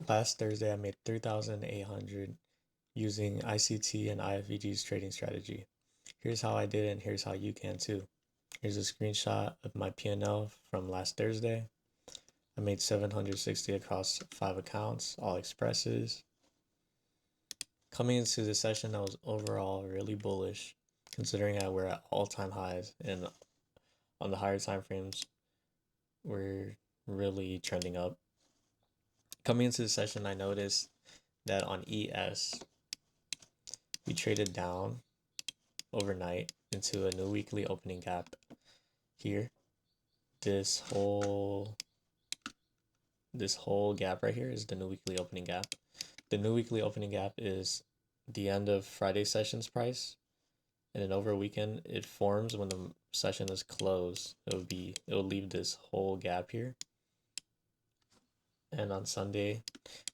Last Thursday, I made 3,800 using ICT and IFVG's trading strategy. Here's how I did it, and here's how you can too. Here's a screenshot of my P&L from last Thursday. I made 760 across 5 accounts, all expresses. Coming into the session, I was overall really bullish, considering that we're at all-time highs, and on the higher time frames, we're really trending up. Coming into the session, I noticed that on ES, we traded down overnight into a new weekly opening gap here. This whole gap right here is the new weekly opening gap. The new weekly opening gap is the end of Friday session's price, and then over a weekend it forms when the session is closed. It'll leave this whole gap here, and on Sunday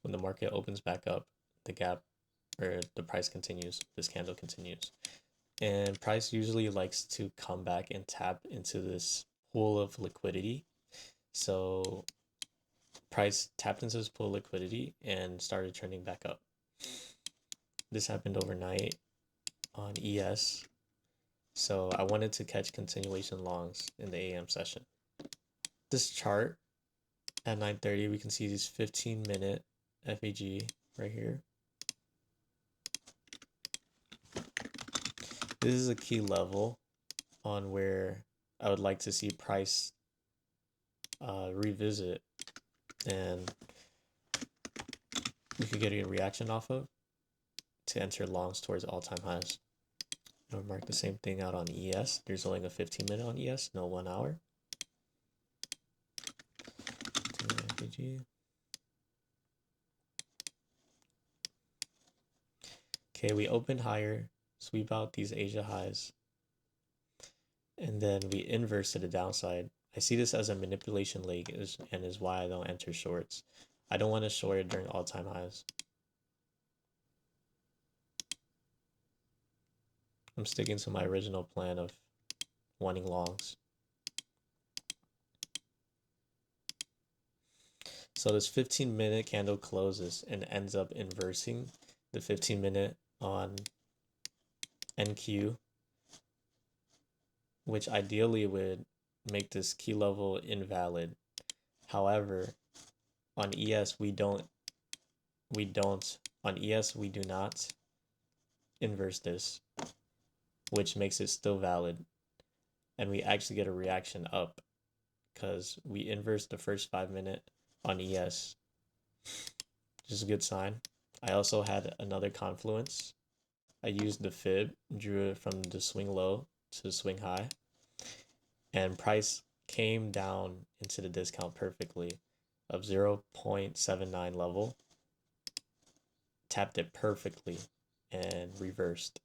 when the market opens back up, the gap or the price continues. This candle continues, and price usually likes to come back and tap into this pool of liquidity. So price tapped into this pool of liquidity and started trending back up. This happened overnight on ES. So I wanted to catch continuation longs in the AM session. This chart at 9:30, we can see these 15-minute FEG right here. This is a key level on where I would like to see price revisit, and we could get a reaction off of to enter longs towards all-time highs. I'll mark the same thing out on ES. There's only a 15-minute on ES, no 1 hour. Okay, we open higher, sweep out these Asia highs, and then we inverse to the downside. I see this as a manipulation leg and is why I don't enter shorts. I don't want to short during all-time highs. I'm sticking to my original plan of wanting longs. So this 15-minute candle closes and ends up inversing the 15-minute on NQ, which ideally would make this key level invalid. However, on ES we do not inverse this, which makes it still valid, and we actually get a reaction up because we inverse the first 5-minute on ES, which is a good sign. I also had another confluence. I used the fib, drew it from the swing low to the swing high, and price came down into the discount perfectly of 0.79 level, tapped it perfectly, and reversed.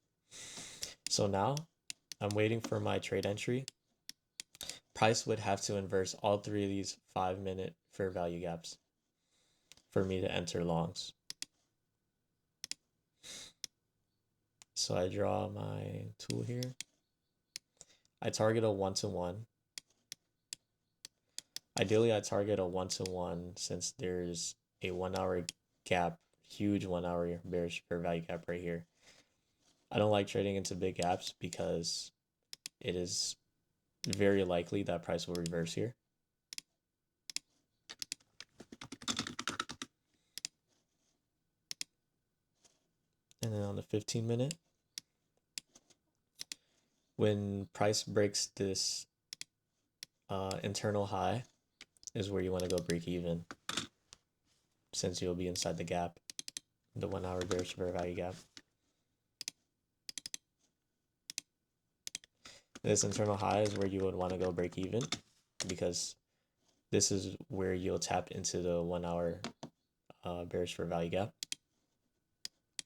So now I'm waiting for my trade entry. Price would have to inverse all three of these 5-minute fair value gaps for me to enter longs. So I draw my tool here. I target a 1-to-1. Ideally, I target a 1-to-1 since there's a 1 hour gap, huge 1 hour bearish fair value gap right here. I don't like trading into big gaps because it is very likely that price will reverse here. And then on the 15-minute, when price breaks this internal high is where you want to go break even, since you'll be inside the gap, the 1 hour bearish fair value gap. This internal high is where you would want to go break even, because this is where you'll tap into the 1 hour bearish fair value gap.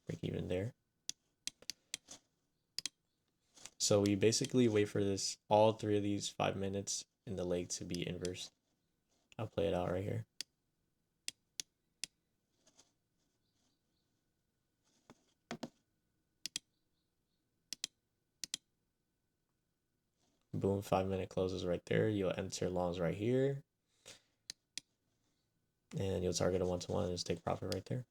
Break even there. So we basically wait for this, all three of these 5 minutes in the leg to be inversed. I'll play it out right here. Boom, 5-minute closes right there. You'll enter longs right here. and you'll target a 1-to-1 and just take profit right there.